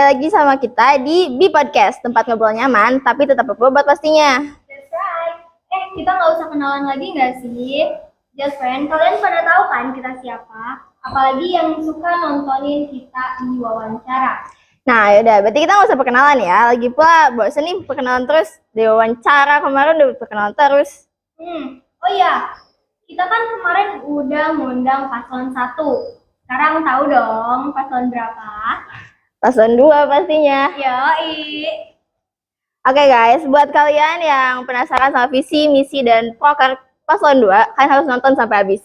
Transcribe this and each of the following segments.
lagi sama kita di B Podcast, tempat ngobrol nyaman tapi tetap berbobot pastinya. That's right. Kita nggak usah kenalan lagi nggak sih? Just friend, kalian pada tahu kan kita siapa? Apalagi yang suka nontonin kita di wawancara. Nah yaudah, berarti kita nggak usah perkenalan ya. Lagi pula bosan nih perkenalan terus. Di wawancara kemarin udah perkenalan terus. Oh iya, kita kan kemarin udah ngundang paslon 1. Sekarang tahu dong paslon berapa? Paslon 2 pastinya. Yoi. Oke guys, buat kalian yang penasaran sama visi, misi, dan proker paslon 2, kalian harus nonton sampai habis.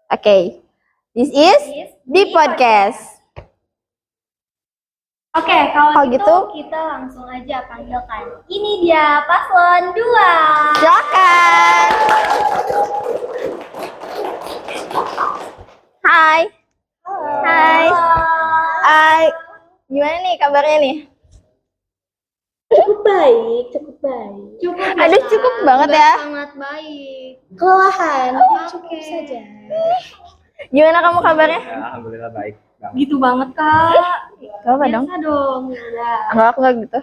Oke, this is The Podcast. Oke, kalau gitu gitu kita langsung aja panggilkan. Ini dia paslon 2. Silakan. Hai. Hai. Hai. Gimana nih kabarnya nih? Cukup baik. Cukup. Aduh, cukup banget ya. Sangat baik. Kelelahan, cukup saja. Gimana kamu kabarnya? Ya, alhamdulillah baik. Gitu banget, Kak. Gak apa dong? Biasa dong. Udah. Enggak, aku nggak gitu.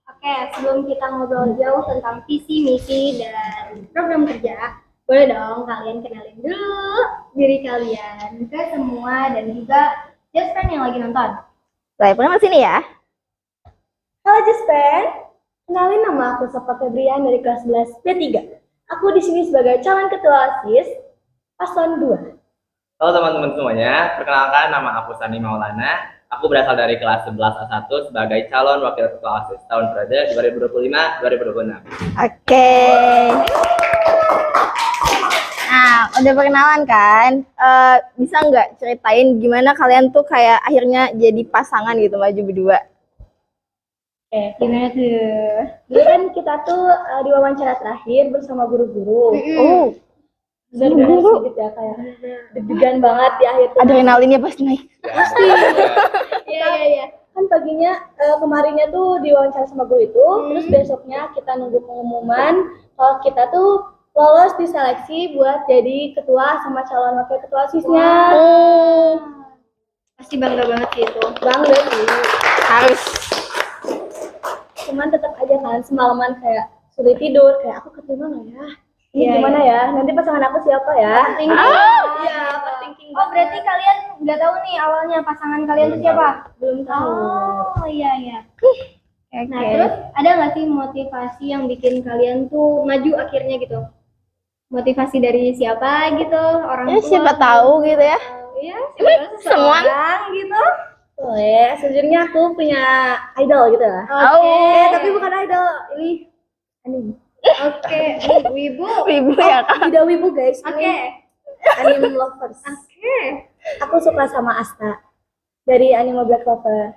Oke, sebelum kita ngobrol jauh tentang visi, misi, dan program kerja, boleh dong kalian kenalin dulu diri kalian ke semua dan juga just friend yang lagi nonton. Baik, pertama sini ya. Halo Jasper, kenalin nama aku Safa Febrian dari kelas 11 B3. Aku di sini sebagai calon ketua OSIS paslon 2. Halo teman-teman semuanya, perkenalkan nama aku Sani Maulana. Aku berasal dari kelas 11 A1 sebagai calon wakil ketua OSIS tahun periode 2025-2026. Oke. Nah, udah perkenalan kan? Bisa nggak ceritain gimana kalian tuh kayak akhirnya jadi pasangan gitu, maju berdua? Gimana tuh? Dulu kan kita tuh di wawancara terakhir bersama guru-guru. Oh, Bener-bener guru. sedikit ya, kayak deg-degan banget di akhir tuh. adrenalinnya pasti naik. Iya. Kan paginya kemarinnya tuh diwawancara sama guru itu, terus besoknya kita nunggu pengumuman kalau kita tuh lolos di seleksi buat jadi ketua sama calon wakil ketua OSIS-nya. Pasti bangga banget sih itu. Bangga sih. Harus. Cuman tetap aja kan semalaman kayak sulit tidur, kayak aku keterima nggak ya? Ini Iya, gimana ya? Nanti pasangan aku siapa ya? Iya, overthinking. Oh, berarti kalian nggak tahu nih awalnya pasangan kalian tuh siapa? Belum tahu. Oh, iya. Nah, terus ada nggak sih motivasi yang bikin kalian tuh maju akhirnya gitu? Motivasi dari siapa gitu? Orang Ya, tua? siapa tahu gitu ya. Iya, siapa tahu Semua. seseorang gitu. Boleh, sejujurnya aku punya idol gitu lah. Oke. Tapi bukan idol, ini anime. Oke, wibu. Ibu ya kak. Tidak wibu guys, Oke. ini anime lovers. Oke. Aku suka sama Asta dari anime Black Clover.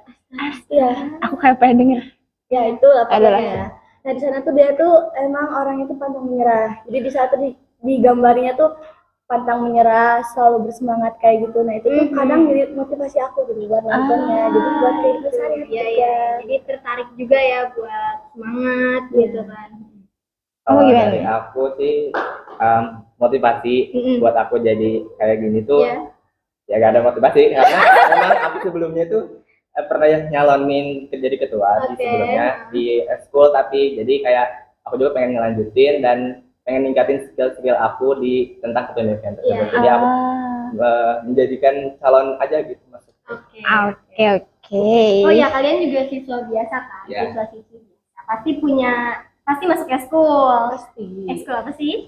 Iya, Aku kayak pengen denger. ya itu lah Adalah. pokoknya. Nah di sana tuh dia tuh emang orang itu pantang menyerah. Jadi di saat di gambarnya tuh pantang menyerah, selalu bersemangat kayak gitu. Nah itu tuh kadang jadi motivasi aku gitu buat nontonnya. Jadi buat kayak gitu Iya. Jadi tertarik juga ya buat semangat gitu kan. Kalau gimana? dari aku sih motivasi buat aku jadi kayak gini tuh Iya. ya gak ada motivasi karena memang aku sebelumnya tuh pernah nyalonin jadi ketua di Oke. sebelumnya di school, tapi jadi kayak aku juga pengen ngelanjutin dan pengen ningkatin skill aku di tentang kepemimpinan tersebut. Iya. Jadi aku menjadikan calon aja gitu maksudnya. Oke. Oh ya, kalian juga siswa biasa kan? Ya. Siswa siswi biasa. Pasti masuk eskul. pasti. Eskul apa sih?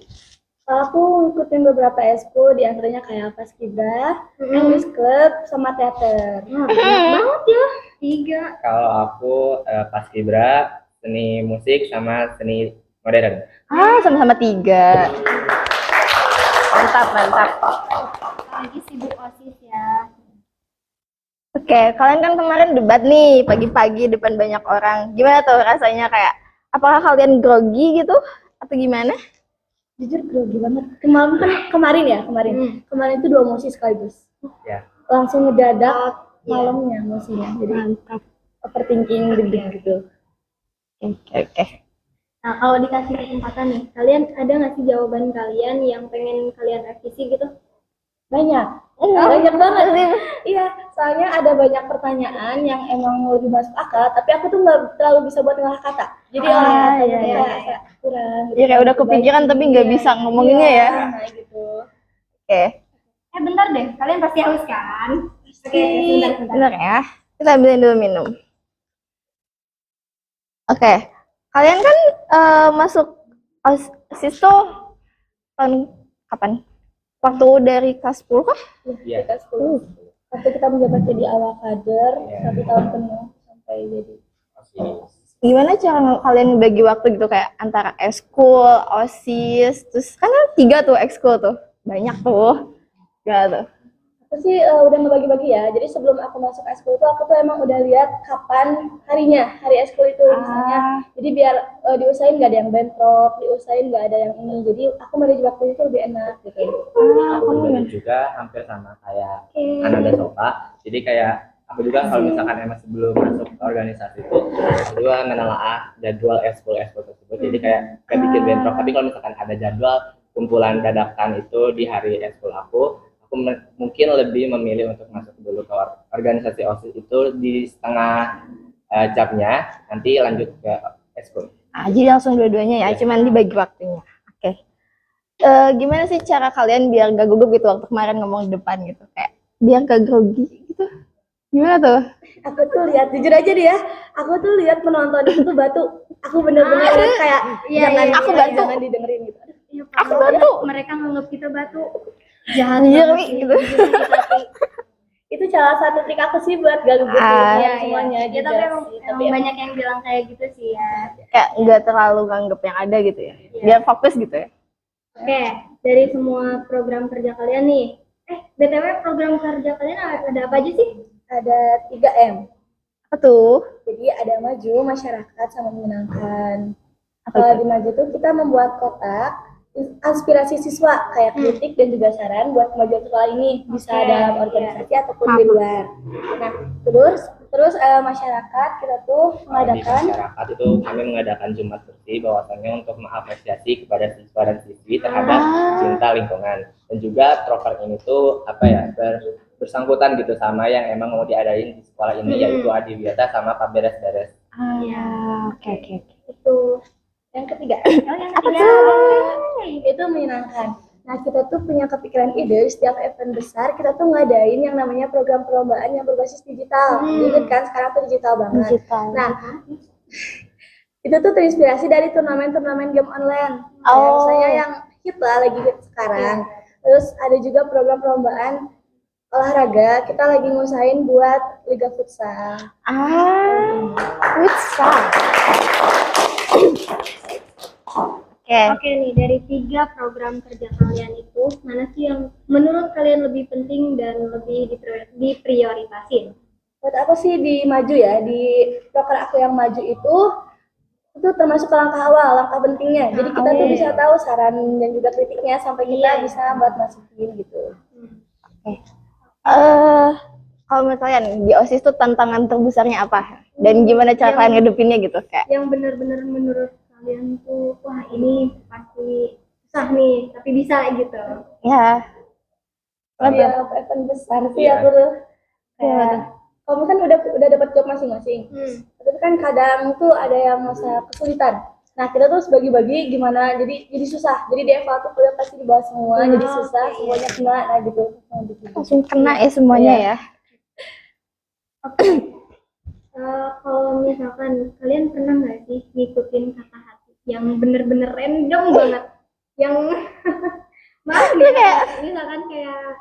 Aku ngikutin beberapa eskul, di antaranya kayak Paskibra, English Club, sama teater. Banyak banget ya. 3. Kalau aku paskibra, seni musik sama seni modern. Sama-sama 3. Mantap. Lagi sibuk OSIS ya. Oke, kalian kan kemarin debat nih pagi-pagi depan banyak orang. Gimana tuh rasanya kayak? Apakah kalian grogi gitu atau gimana? Jujur grogi banget. Kemarin itu 2 musik sekaligus. Ya. Langsung ngedadak malamnya musinya. Jadi Mantap. overthinking gitu. Oke. Nah, kalau dikasih kesempatan nih, kalian ada nggak sih jawaban kalian yang pengen kalian revisi gitu? Banyak. Banyak banget. Iya, soalnya ada banyak pertanyaan yang emang lebih masuk akal, tapi aku tuh nggak terlalu bisa buat ngolah kata. Jadi olah kata iya, tuh iya. kayak kurang. Gitu. Ya kayak udah kepikiran tapi nggak bisa ngomonginnya ya. Nah, gitu. Oke, Bentar deh, kalian pasti haus kan? Oke, sebentar. bener ya. Kita ambilin dulu minum. Oke, kalian kan masuk OSIS tuh tahun kapan? Waktu dari kelas 10 kah? Iya. Kita 10. Waktu kita menjabat jadi awal kader, Iya. 1 tahun penuh sampai jadi. Gimana cara kalian bagi waktu gitu kayak antara ekskul, OSIS, terus kan ada 3 tuh ekskul tuh. Banyak tuh. Gak tuh. Aku sih udah ngebagi-bagi ya. Jadi sebelum aku masuk eskul itu aku tuh emang udah lihat kapan harinya, hari eskul itu misalnya. Jadi biar diusahain nggak ada yang bentrok, diusahain nggak ada yang ini. Jadi aku manage waktu itu lebih enak gitu. Aku juga hampir sama kayak Ananda Sofa. Jadi kayak aku juga kalau misalkan emang sebelum masuk ke organisasi itu aku juga menelaah jadwal eskul tersebut. Jadi kayak bikin bentrok. Tapi kalau misalkan ada jadwal kumpulan dadakan itu di hari eskul aku mungkin lebih memilih untuk masuk dulu ke organisasi OSIS itu di setengah jamnya, nanti lanjut ke eskul. Jadi langsung dua-duanya ya, cuman dibagi waktunya. Oke. Gimana sih cara kalian biar gak gugup gitu waktu kemarin ngomong di depan gitu, kayak biar gak grogi gitu? Gimana tuh? Aku tuh lihat, jujur aja deh ya, aku tuh lihat penonton itu tuh batu. Aku bener-bener lihat kayak aku batu. jangan didengerin gitu. Aku batu. Mereka nganggap kita batu. Jahat Iya, banget Wi, sih, gitu. jujur sakit hati. Itu salah satu trik aku sih buat gak gugup semuanya. Ya, juga tapi sih. emang banyak yang bilang kayak gitu sih ya. Kayak nggak terlalu nganggep yang ada gitu ya. Biar fokus gitu ya. Oke, dari semua program kerja kalian nih. BTW program kerja kalian ada apa aja sih? Ada 3M. Apa tuh? Jadi ada maju, masyarakat, sama menyenangkan. Apa Kalau itu? di maju tuh kita membuat kotak aspirasi siswa kayak kritik dan juga saran buat kemajuan sekolah ini, bisa dalam organisasi ataupun di luar. Nah, terus masyarakat kita tuh Di mengadakan masyarakat itu kami mengadakan Jumat Bersih bahwasannya untuk mengapresiasi kepada siswa dan siswi terhadap cinta lingkungan, dan juga proker ini tuh apa ya bersangkutan gitu sama yang emang mau diadain di sekolah ini, yaitu Adiwiyata sama Pak Beres-Beres. Oke. itu. Yang ketiga, itu menyenangkan. Nah, kita tuh punya kepikiran ide setiap event besar kita tuh ngadain yang namanya program perlombaan yang berbasis digital. Ingat kan sekarang tuh digital banget. Nah, itu tuh terinspirasi dari turnamen-turnamen game online. Kayak misalnya yang hit lah lagi hit sekarang. Terus ada juga program perlombaan olahraga. Kita lagi ngusahain buat Liga Futsal. Futsal. Oke nih, dari 3 program kerja kalian itu, mana sih yang menurut kalian lebih penting dan lebih diprioritasin? Buat apa sih di maju ya, di proker aku yang maju itu termasuk langkah awal, langkah pentingnya. Jadi kita tuh bisa tahu saran dan juga kritiknya sampai kita bisa buat masukin gitu. Kalau menurut kalian di OSIS tuh tantangan terbesarnya apa? Dan gimana cara kalian ngedepinnya gitu kayak? Yang benar-benar menurut kalian tuh, wah ini pasti susah nih, tapi bisa gitu. Ya. Dia event besar sih aku tuh. Kayak kamu kan udah dapat job masing-masing. Tapi kan kadang tuh ada yang masa kesulitan. Nah, kita tuh bagi-bagi gimana jadi susah. Jadi di evaluasi udah pasti dibahas semua, jadi susah, semuanya kena nah gitu. Langsung kena ya semuanya ya. Kalau misalkan kalian pernah nggak sih ngikutin kata hati yang bener-bener random banget, yang maaf nih kayak misalkan kayak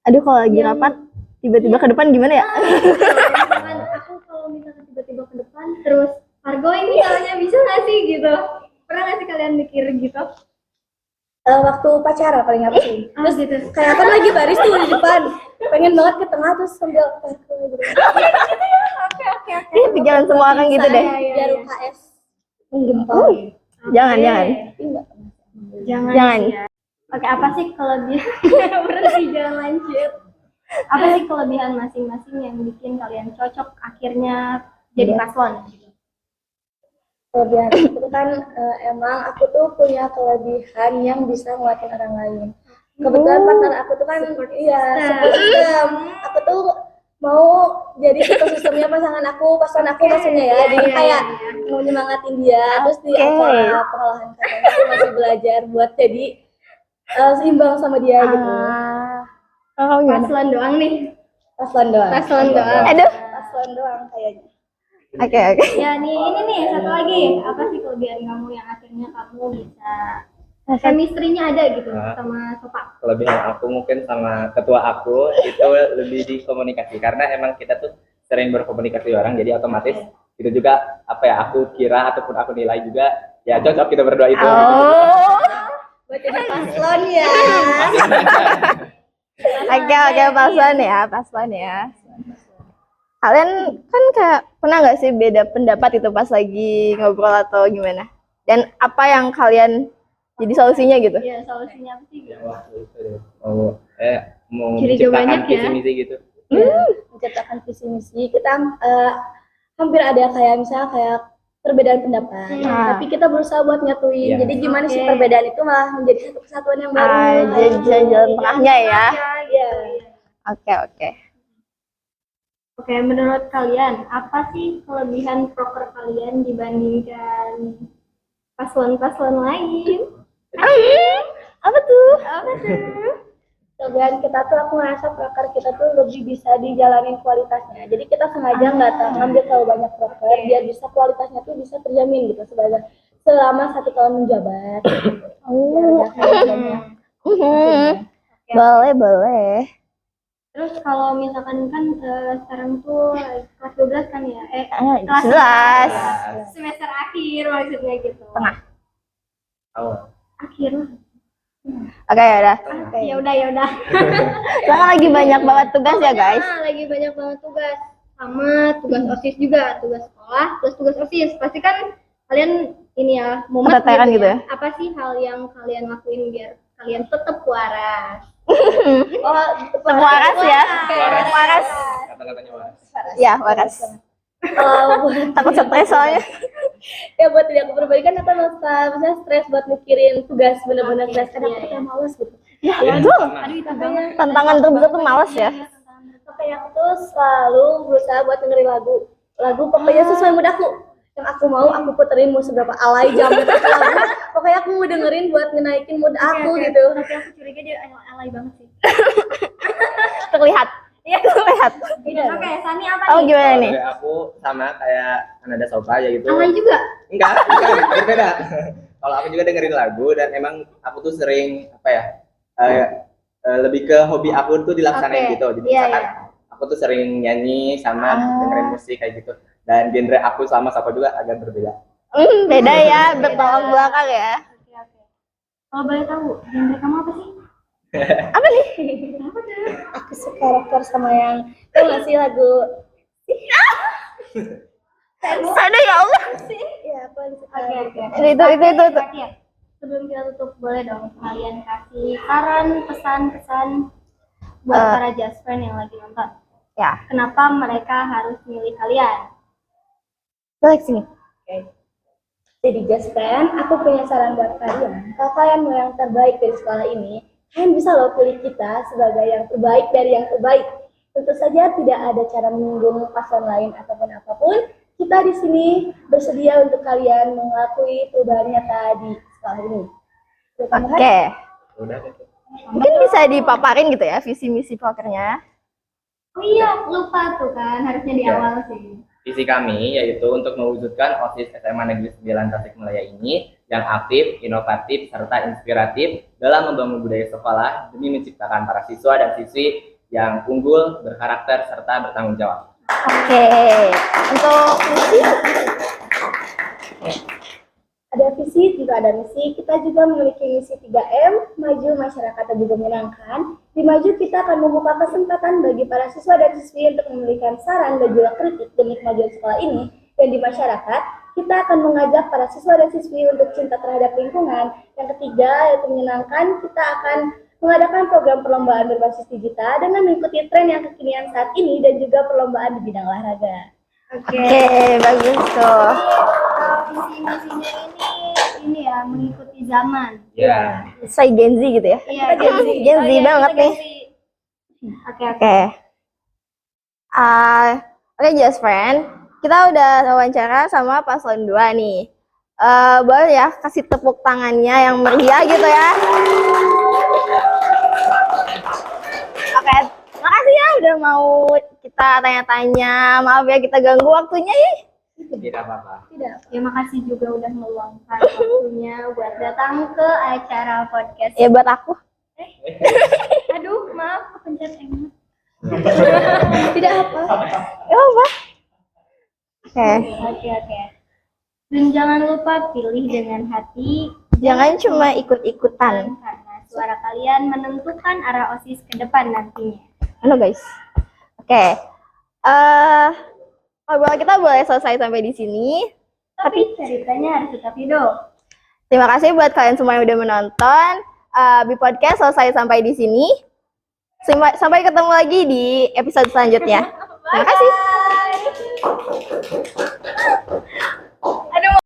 Aduh, kalau lagi rapat tiba-tiba ke depan gimana ya? misalkan aku kalau misalkan tiba-tiba ke depan terus Margo ini caranya bisa nggak sih gitu, pernah nggak sih kalian mikir gitu? Waktu pacaran paling apa sih? Terus gitu Kayak kan lagi baris tuh di depan, pengen banget ke tengah terus sambil gitu. Ini pikiran semua orang gitu deh. Biar UKS Jangan. jangan sih ya. Oke, apa sih kelebihan berhenti jangan lanjut, apa sih kelebihan masing-masing yang bikin kalian cocok akhirnya jadi paslon? Kelebihan itu kan emang aku tuh punya kelebihan yang bisa nguatin orang lain. Kebetulan partner aku tuh kan support system. Aku tuh mau jadi support systemnya pasangan aku maksudnya ya. Jadi kayak mau nyemangatin dia. Terus di acara pengolahan katanya aku masih belajar buat jadi seimbang sama dia gitu. Paslon doang nih. Paslon doang. Aduh. Paslon doang kayaknya. Oke. Ya nih, ini nih satu lagi. Apa sih kelebihan kamu yang akhirnya kamu bisa chemistry-nya ada gitu sama Sopa? Kelebihan aku mungkin sama ketua aku itu lebih di komunikasi karena emang kita tuh sering berkomunikasi orang, jadi otomatis itu juga apa ya, aku kira ataupun aku nilai juga ya cocok kita berdua itu. Buat jadi paslon ya. Oke, paslon ya. Kalian kan kayak pernah nggak sih beda pendapat itu pas lagi ngobrol atau gimana? Dan apa yang kalian jadi solusinya gitu? Iya, solusinya apa sih? Ya, waktu itu deh. Mau Curiga menciptakan banyak ya. visi misi gitu. Menciptakan visi misi kita hampir ada kayak misalnya kayak perbedaan pendapat, tapi kita berusaha buat nyatuin. Iya. Jadi gimana sih perbedaan itu malah menjadi satu kesatuan yang baru. Jadi jalan tengahnya ya. Iya. Oke. Oke, menurut kalian apa sih kelebihan proker kalian dibandingkan paslon-paslon lain? Apa tuh? Kelebihan kita tuh aku ngerasa proker kita tuh lebih bisa dijalanin kualitasnya. Jadi kita sengaja nggak ngambil terlalu banyak proker biar bisa kualitasnya tuh bisa terjamin gitu selama 1 tahun menjabat. Boleh. Terus kalau misalkan kan sekarang tuh kelas 12 kan ya? Kelas 11. semester akhir maksudnya gitu. Tengah. Awal. Akhir. Oke, ya udah. Ya udah. Karena lagi banyak banget tugas ya, guys. Lagi banyak banget tugas. Sama tugas OSIS juga, tugas sekolah, plus tugas OSIS. Pasti kan kalian ini ya, mumet Keteteran gitu ya? Apa sih hal yang kalian lakuin biar kalian tetap waras? Waras ya. Waras. Kata-katanya waras. Ya, waras. Takut stres soalnya. Ya buat diri aku pribadi kan aku misalnya stres buat mikirin tugas bener-bener stres karena aku kayak males gitu. Aduh, tantangan terbesar tuh males ya. Kayak aku tuh selalu berusaha buat dengerin lagu pokoknya sesuai mood aku. Yang aku mau aku puterin mau seberapa alay jam lagu. Pokoknya aku mau dengerin buat ngenaikin mood aku gitu. Tapi aku curiga dia alay banget sih. Terlihat. Iya, terlihat. Oke, Sani apa Oh, nih? gimana nih? Kalau aku sama kayak Ananda Sopa ya gitu. Alay juga? Enggak, berbeda. Kalau aku juga dengerin lagu dan emang aku tuh sering apa ya, lebih ke hobi aku tuh dilaksanain gitu. Jadi misalkan aku tuh sering nyanyi sama dengerin musik kayak gitu. Dan genre aku sama Sopa juga agak berbeda. Beda ya, bertolak belakang ya. Oke. Kalau boleh tahu, genre kamu apa sih? Apa nih? Aku suka rocker sama yang tau gak sih lagu Aduh ya Allah. ya apa Oke. Itu. Terakhir, sebelum kita tutup, boleh dong kalian kasih saran, pesan-pesan buat para Just Friend yang lagi nonton. Ya, Kenapa mereka harus milih kalian? balik sini. Jadi Just Friend, aku punya saran buat kalian. Kalau kalian mau yang terbaik dari sekolah ini, kalian bisa loh pilih kita sebagai yang terbaik dari yang terbaik. Tentu saja tidak ada cara menyinggung paslon lain ataupun apapun. Kita di sini bersedia untuk kalian mengakui perubahan nyata di sekolah ini. Oke. Udah. Mungkin bisa dipaparin gitu ya visi misi pokernya. Oh iya, lupa tuh kan, harusnya di awal sih. Visi kami yaitu untuk mewujudkan OSIS SMA Negeri 9 Tasikmalaya ini yang aktif, inovatif, serta inspiratif dalam membangun budaya sekolah demi menciptakan para siswa dan siswi yang unggul, berkarakter, serta bertanggung jawab. Oke. Untuk misi Ada visi, juga ada misi. Kita juga memiliki misi 3M, maju masyarakat dan juga menyenangkan. Di maju kita akan membuka kesempatan bagi para siswa dan siswi untuk memberikan saran dan juga kritik demi kemajuan sekolah ini. Dan di masyarakat, kita akan mengajak para siswa dan siswi untuk cinta terhadap lingkungan. Yang ketiga, yaitu menyenangkan, kita akan mengadakan program perlombaan berbasis digital dengan mengikuti tren yang kekinian saat ini dan juga perlombaan di bidang olahraga. Oke, bagus tuh. Visi misinya ini ya mengikuti zaman. Ya. Saya Gen Z gitu ya. Iya, Gen Z banget nih. Oke. Oke. Oke, just friend. Kita udah wawancara sama paslon 2 nih. Boleh ya kasih tepuk tangannya yang meriah gitu ya. Oke, makasih ya udah mau kita tanya-tanya. Maaf ya kita ganggu waktunya ya. Tidak apa-apa. Ya makasih juga udah meluangkan waktunya buat datang ke acara podcast. Ya buat aku. Aduh, maaf kepencet emot. Tidak apa. Ya apa? Oke. Oke. Dan jangan lupa pilih dengan hati. Jangan cuma ikut-ikutan. Karena suara kalian menentukan arah OSIS ke depan nantinya. Halo guys. Oke. Ngobrol kita boleh selesai sampai di sini. Tapi ceritanya harus tetap hidup. Terima kasih buat kalian semua yang udah menonton. Bi Podcast selesai sampai di sini. Sampai ketemu lagi di episode selanjutnya. Terima kasih.